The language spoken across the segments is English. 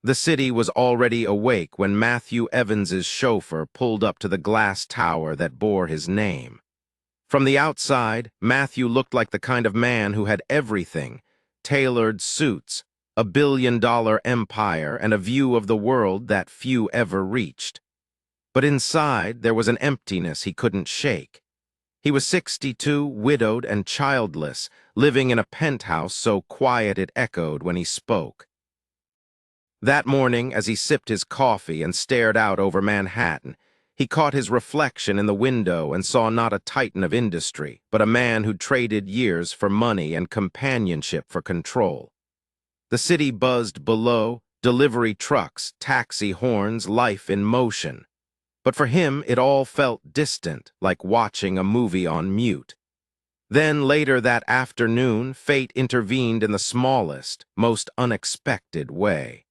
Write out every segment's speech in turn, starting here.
The city was already awake when Matthew Evans's chauffeur pulled up to the glass tower that bore his name. From the outside, Matthew looked like the kind of man who had everything: tailored suits, a billion-dollar empire, and a view of the world that few ever reached. But inside, there was an emptiness he couldn't shake. He was 62, widowed and childless, living in a penthouse so quiet it echoed when he spoke. That morning, as he sipped his coffee and stared out over Manhattan, he caught his reflection in the window and saw not a titan of industry, but a man who traded years for money and companionship for control. The city buzzed below, delivery trucks, taxi horns, life in motion. But for him, it all felt distant, like watching a movie on mute. Then later that afternoon, fate intervened in the smallest, most unexpected way.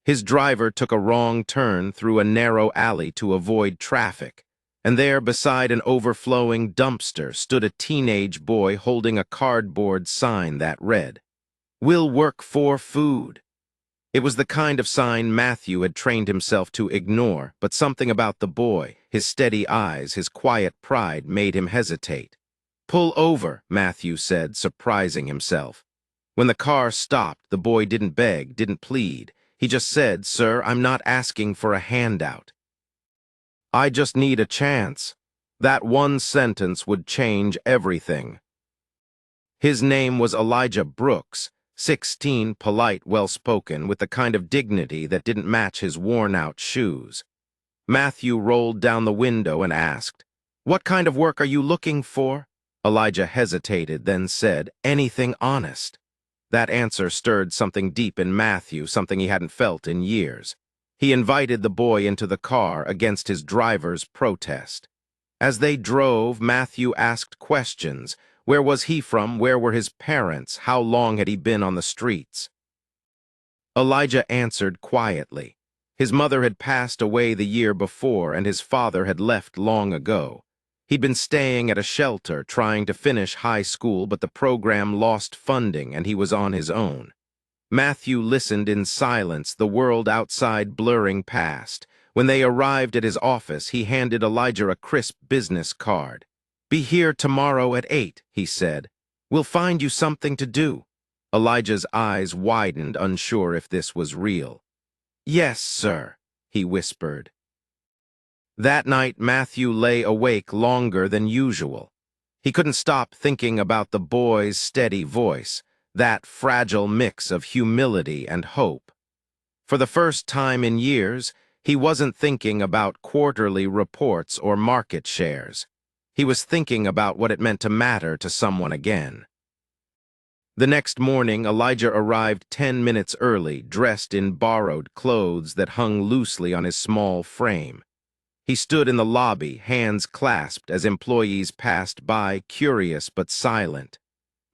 His driver took a wrong turn through a narrow alley to avoid traffic, and there beside an overflowing dumpster stood a teenage boy holding a cardboard sign that read, "We'll work for food." It was the kind of sign Matthew had trained himself to ignore, but something about the boy, his steady eyes, his quiet pride, made him hesitate. "Pull over," Matthew said, surprising himself. When the car stopped, the boy didn't beg, didn't plead. He just said, "Sir, I'm not asking for a handout. I just need a chance." That one sentence would change everything. His name was Elijah Brooks, 16, polite, well-spoken, with the kind of dignity that didn't match his worn-out shoes. Matthew rolled down the window and asked, "What kind of work are you looking for?" Elijah hesitated, then said, "Anything honest." That answer stirred something deep in Matthew, something he hadn't felt in years. He invited the boy into the car against his driver's protest. As they drove, Matthew asked questions. Where was he from? Where were his parents? How long had he been on the streets? Elijah answered quietly. His mother had passed away the year before, and his father had left long ago. He'd been staying at a shelter, trying to finish high school, but the program lost funding, and he was on his own. Matthew listened in silence, the world outside blurring past. When they arrived at his office, he handed Elijah a crisp business card. "Be here tomorrow at 8, he said. "We'll find you something to do." Elijah's eyes widened, unsure if this was real. "Yes, sir," he whispered. That night, Matthew lay awake longer than usual. He couldn't stop thinking about the boy's steady voice, that fragile mix of humility and hope. For the first time in years, he wasn't thinking about quarterly reports or market shares. He was thinking about what it meant to matter to someone again. The next morning, Elijah arrived 10 minutes early, dressed in borrowed clothes that hung loosely on his small frame. He stood in the lobby, hands clasped, as employees passed by, curious but silent.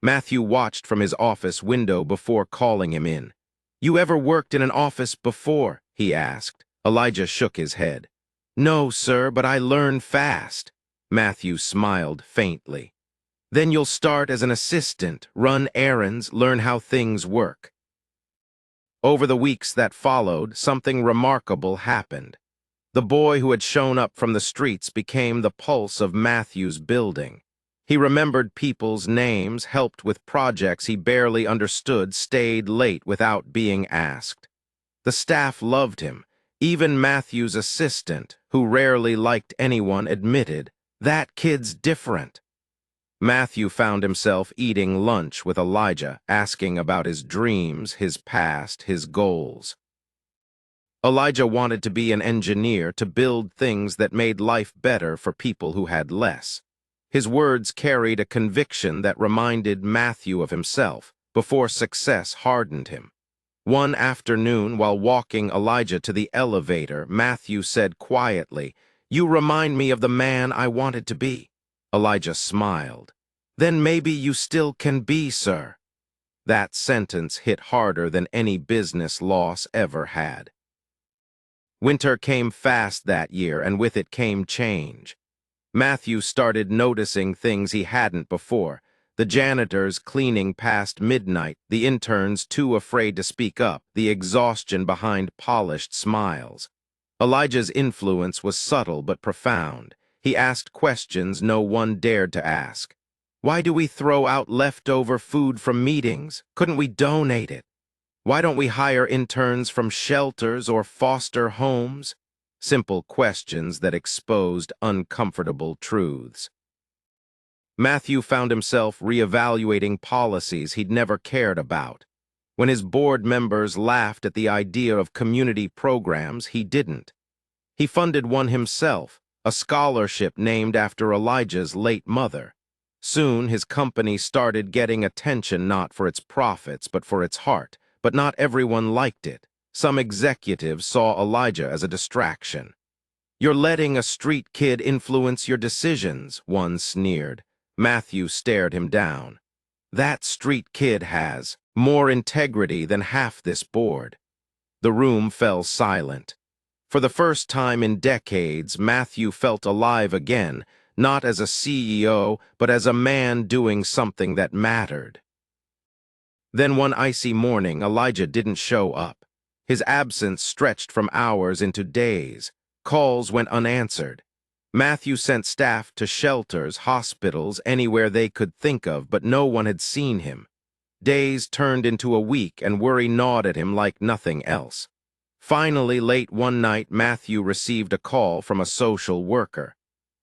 Matthew watched from his office window before calling him in. "You ever worked in an office before?" he asked. Elijah shook his head. "No, sir, but I learn fast." Matthew smiled faintly. "Then you'll start as an assistant, run errands, learn how things work." Over the weeks that followed, something remarkable happened. The boy who had shown up from the streets became the pulse of Matthew's building. He remembered people's names, helped with projects he barely understood, stayed late without being asked. The staff loved him. Even Matthew's assistant, who rarely liked anyone, admitted, "That kid's different." Matthew found himself eating lunch with Elijah, asking about his dreams, his past, his goals. Elijah wanted to be an engineer, to build things that made life better for people who had less. His words carried a conviction that reminded Matthew of himself, before success hardened him. One afternoon, while walking Elijah to the elevator, Matthew said quietly, "You remind me of the man I wanted to be." Elijah smiled. "Then maybe you still can be, sir." That sentence hit harder than any business loss ever had. Winter came fast that year, and with it came change. Matthew started noticing things he hadn't before. the janitors cleaning past midnight, the interns too afraid to speak up, the exhaustion behind polished smiles. Elijah's influence was subtle but profound. He asked questions no one dared to ask. Why do we throw out leftover food from meetings? Couldn't we donate it? Why don't we hire interns from shelters or foster homes? Simple questions that exposed uncomfortable truths. Matthew found himself reevaluating policies he'd never cared about. When his board members laughed at the idea of community programs, he didn't. He funded one himself, a scholarship named after Elijah's late mother. Soon, his company started getting attention not for its profits, but for its heart. But not everyone liked it. Some executives saw Elijah as a distraction. "You're letting a street kid influence your decisions," one sneered. Matthew stared him down. "That street kid has more integrity than half this board." The room fell silent. For the first time in decades, Matthew felt alive again, not as a CEO, but as a man doing something that mattered. Then one icy morning, Elijah didn't show up. His absence stretched from hours into days. Calls went unanswered. Matthew sent staff to shelters, hospitals, anywhere they could think of, but no one had seen him. Days turned into a week, and worry gnawed at him like nothing else. Finally, late one night, Matthew received a call from a social worker.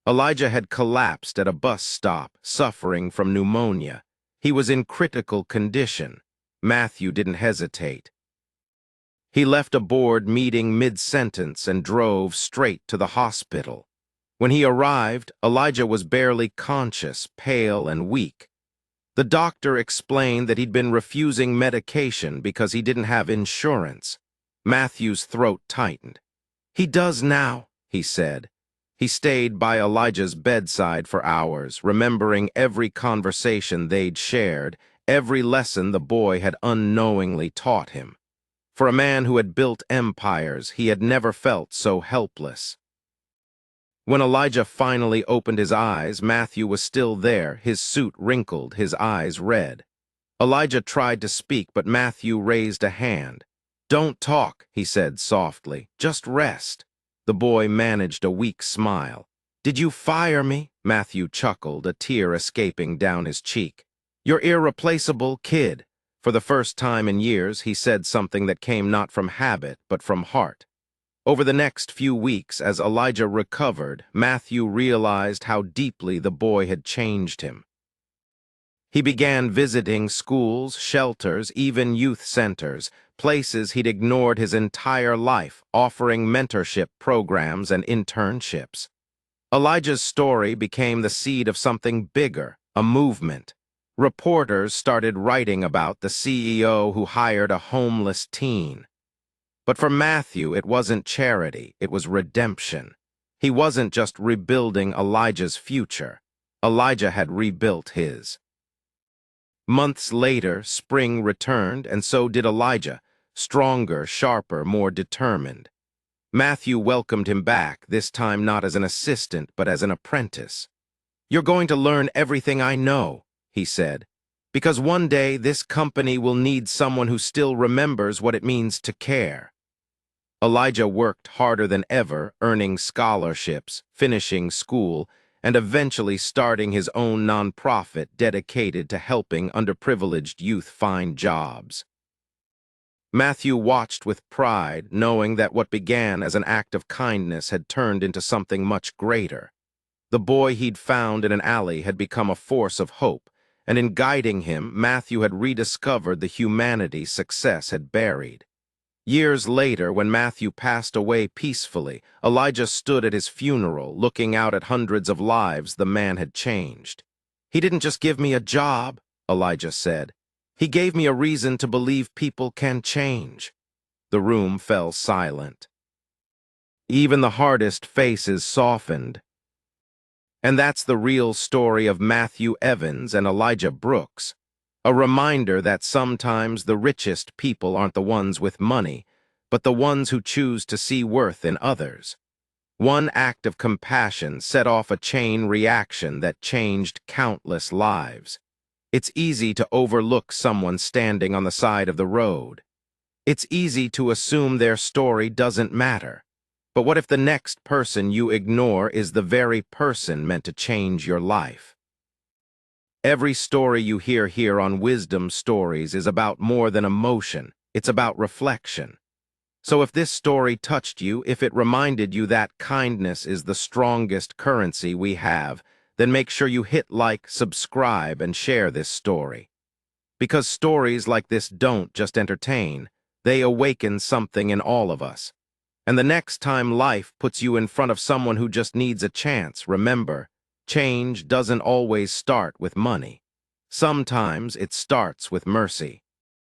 Elijah had collapsed at a bus stop, suffering from pneumonia. He was in critical condition. Matthew didn't hesitate. He left a board meeting mid-sentence and drove straight to the hospital. When he arrived, Elijah was barely conscious, pale and weak. The doctor explained that he'd been refusing medication because he didn't have insurance. Matthew's throat tightened. "He does now," he said. He stayed by Elijah's bedside for hours, remembering every conversation they'd shared, every lesson the boy had unknowingly taught him. For a man who had built empires, he had never felt so helpless. When Elijah finally opened his eyes, Matthew was still there, his suit wrinkled, his eyes red. Elijah tried to speak, but Matthew raised a hand. "Don't talk," he said softly. "Just rest." The boy managed a weak smile. "Did you fire me?" Matthew chuckled, a tear escaping down his cheek. "You're irreplaceable, kid." For the first time in years, he said something that came not from habit, but from heart. Over the next few weeks, as Elijah recovered, Matthew realized how deeply the boy had changed him. He began visiting schools, shelters, even youth centers, places he'd ignored his entire life, offering mentorship programs and internships. Elijah's story became the seed of something bigger, a movement. Reporters started writing about the CEO who hired a homeless teen. But for Matthew, it wasn't charity, it was redemption. He wasn't just rebuilding Elijah's future. Elijah had rebuilt his. Months later, spring returned, and so did Elijah, stronger, sharper, more determined. Matthew welcomed him back, this time not as an assistant, but as an apprentice. "You're going to learn everything I know," he said, "because one day this company will need someone who still remembers what it means to care." Elijah worked harder than ever, earning scholarships, finishing school, and eventually starting his own nonprofit dedicated to helping underprivileged youth find jobs. Matthew watched with pride, knowing that what began as an act of kindness had turned into something much greater. The boy he'd found in an alley had become a force of hope, and in guiding him, Matthew had rediscovered the humanity success had buried. Years later, when Matthew passed away peacefully, Elijah stood at his funeral, looking out at hundreds of lives the man had changed. "He didn't just give me a job," Elijah said. "He gave me a reason to believe people can change." The room fell silent. Even the hardest faces softened. And that's the real story of Matthew Evans and Elijah Brooks. A reminder that sometimes the richest people aren't the ones with money, but the ones who choose to see worth in others. One act of compassion set off a chain reaction that changed countless lives. It's easy to overlook someone standing on the side of the road. It's easy to assume their story doesn't matter. But what if the next person you ignore is the very person meant to change your life? Every story you hear here on Wisdom Stories is about more than emotion. It's about reflection. So if this story touched you, if it reminded you that kindness is the strongest currency we have, then make sure you hit like, subscribe, and share this story. Because stories like this don't just entertain, they awaken something in all of us. And the next time life puts you in front of someone who just needs a chance, remember, change doesn't always start with money. Sometimes it starts with mercy.